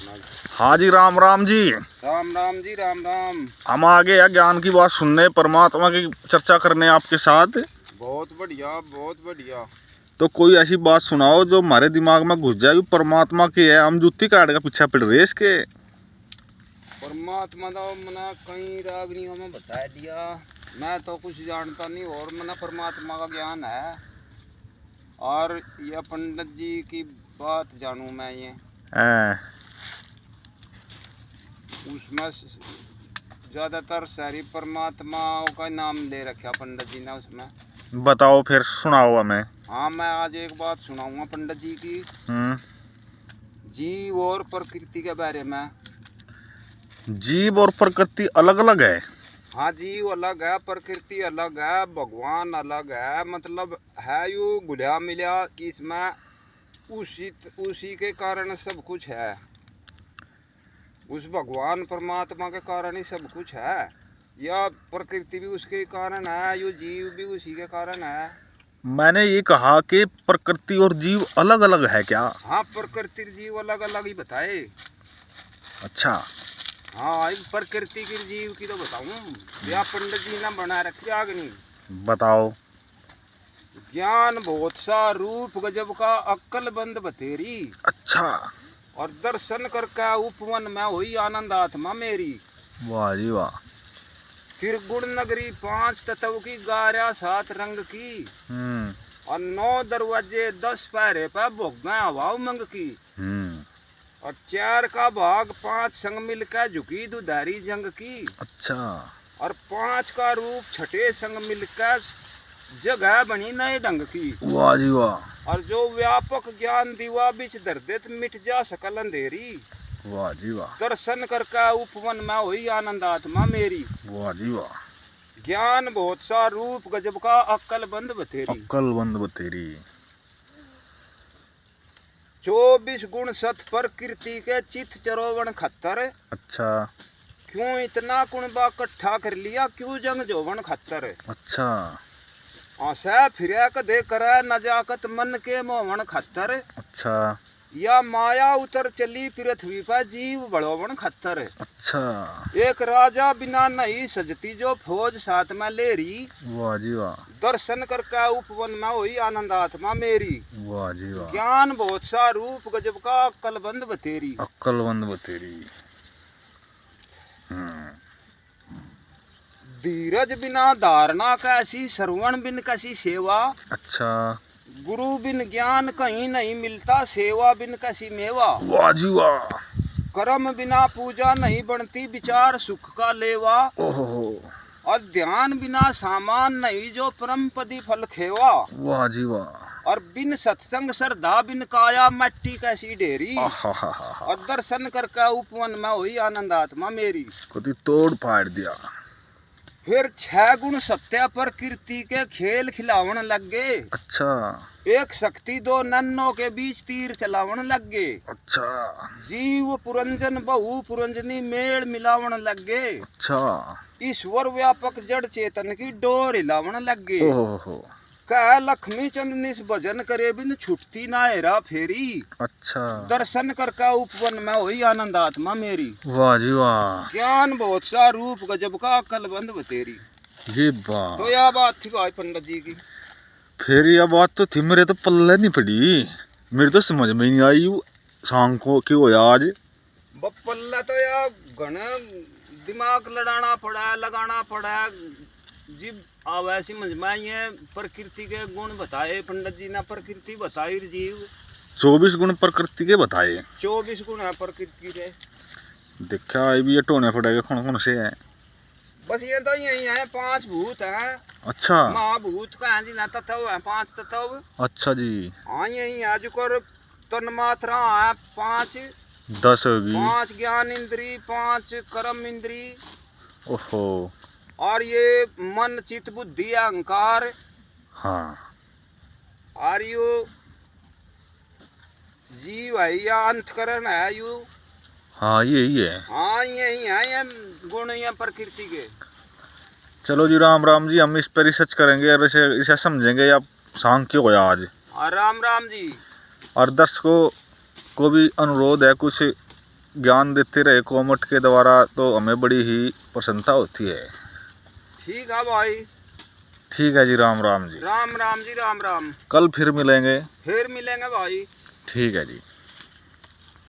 हाँ जी, राम राम जी। राम राम जी, राम राम। हम आ गए ज्ञान की बात सुनने, परमात्मा की चर्चा करने आपके साथ। बहुत बढ़िया, बहुत बढ़िया। तो कोई ऐसी बात सुनाओ जो हमारे दिमाग में घुस जाए, परमात्मा की है, हम जूती काट का पीछा पड़ रहे इसके। परमात्मा तो मना कई रागनियों में बता दिया, मैं तो कुछ जानता नहीं और मना परमात्मा का ज्ञान है। और यह पंडित जी की बात जानूं मैं ये उसमें ज्यादातर सारी परमात्माओं का नाम ले रखा पंडित जी ने उसमें। बताओ फिर, सुनाओ हमें। हाँ, मैं आज एक बात सुनाऊंगा पंडित जी की, जीव और प्रकृति के बारे में। जीव और प्रकृति अलग अलग है? हाँ, जीव अलग है, प्रकृति अलग है, भगवान अलग है। मतलब है यू गुलिया मिलिया इसमें, उसी के कारण सब कुछ है। उस भगवान परमात्मा के कारण ही सब कुछ है। या प्रकृति भी उसके कारण है, यो जीव भी उसी के कारण है। मैंने ये कहा कि प्रकृति और जीव अलग अलग है क्या? हाँ, प्रकृति जीव अलग अलग ही बताए। अच्छा। हाँ, प्रकृति की जीव की तो बताऊं या पंडित जी ने बना रखी आगनी। बताओ। ज्ञान बहुत सा रूप गजब का अक्कल बंद बतेरी। अच्छा। और दर्शन करके उपवन में हुई आनंद आत्मा मेरी। वाह जी वाह। फिर गुण नगरी 5 तत्व की, 11 7 रंग की, और 9 दरवाजे 10 पैरे पे भोगा हवा उमंग की। और 4 का भाग 5 संग मिलकर झुकी दुधारी जंग की। अच्छा। और 5 का रूप छठे संग मिलकर जगह बनी नए ढंग की। वाह जी वाह। और जो व्यापक ज्ञान दीवा बिच दर्दित मिट जा सकल अंधेरी। वाह जी वाह। दर्शन करके उपवन में हुई आनंद आत्मा मेरी। वाह जी वाह। ज्ञान बहुत सा रूप गजब का अक्कल बंद बतेरी। अक्कल बंद बतेरी। 24 गुण सत प्रकृति के चित चरोवन 71। अच्छा। क्यों इतना कुणबा इकट्ठा कर लिया, क्यों जंग जोवन 71। अच्छा। आशा फिर कदे करे नजाकत मन के मोहन 71। अच्छा। या माया उतर चली पृथ्वी पर जीव बड़ोवन 71। अच्छा। एक राजा बिना नहीं सजती जो फौज साथ में ले रही। वाह जी वाह। दर्शन करके उपवन में हुई आनंद आत्मा मेरी। वाह जी वाह। ज्ञान बहुत सा रूप गजब का अक्कल बंद बतेरी। अक्कल बंद बतेरी। धीरज बिना धारणा कैसी, श्रवण बिन कैसी सेवा। अच्छा। गुरु बिन ज्ञान कहीं नहीं मिलता, सेवा बिन कैसी मेवा। वाह जी वाह। कर्म बिना पूजा नहीं बनती, विचार सुख का लेवा। ओहो। और ध्यान बिना सामान नहीं, जो परम पदी फल खेवा। वाह जी वाह। और बिन सत्संग श्रद्धा बिन काया मट्टी कैसी ढेरी। और दर्शन करके उपवन में हुई आनंद आत्मा मेरी। कभी तोड़ फाड़ दिया। फिर 6 गुण सत्या प्रकृति के खेल खिलावन लग गए। अच्छा। एक शक्ति 2 नन्नों के बीच तीर चलावन लग गए। अच्छा। जीव पुरंजन बहु पुरंजनी मेल मिलावन लग गए। अच्छा। ईश्वर व्यापक जड़ चेतन की डोर हिलावन लग गए। कह लक्ष्मी चंद निस भजन करे बिन छुटती ना हेरा फेरी। अच्छा। दर्शन करके उपवन में हुई आनंद आत्मा मेरी। वाह जी वाह। ज्ञान बहुत सा रूप गजब का अक्कल बंद बतेरी। ये बात तो यह बात थी भाई पंडित जी की। फिर यह बात तो थी, मेरे तो पल्ले नहीं पड़ी, मेरे तो समझ में नहीं आई सांग को क्यों होया आज। पल्ला तो यार घना दिमाग लड़ाना पड़ा, लगाना पड़ा। जी वैसी समझ में आई है। प्रकृति के गुण बताए पंडित जी ने, प्रकृति बताई जीव। 24 गुण प्रकृति के बताए। 24 गुण है प्रकृति के। देखा भी ये टोने पड़ेगा कौन कौन से है। बस ये तो यही है, 5 भूत हैं। अच्छा। महाभूत का है जी ना, तत्व है 5 तत्व। अच्छा जी। हाँ, यही है जो कर तन मात्रा है 5 10 होगी। 5 ज्ञान इंद्री, 5 कर्म इंद्री। ओहो। और ये मन चित्त बुद्धि अहंकार। हाँ। और यू जीव है या अंतकरण है यू। हाँ, यही है। हाँ, यही है ये गुण या प्रकृति के। चलो जी, राम राम जी, हम इस पर रिसर्च करेंगे और इसे समझेंगे या सांग क्यों होया आज। राम राम जी। और दर्शकों को भी अनुरोध है, कुछ ज्ञान देते रहे कॉमेंट के द्वारा, तो हमें बड़ी ही प्रसन्नता होती है। ठीक है भाई। ठीक है जी, राम राम जी। राम राम जी, राम राम। कल फिर मिलेंगे। फिर मिलेंगे भाई। ठीक है जी।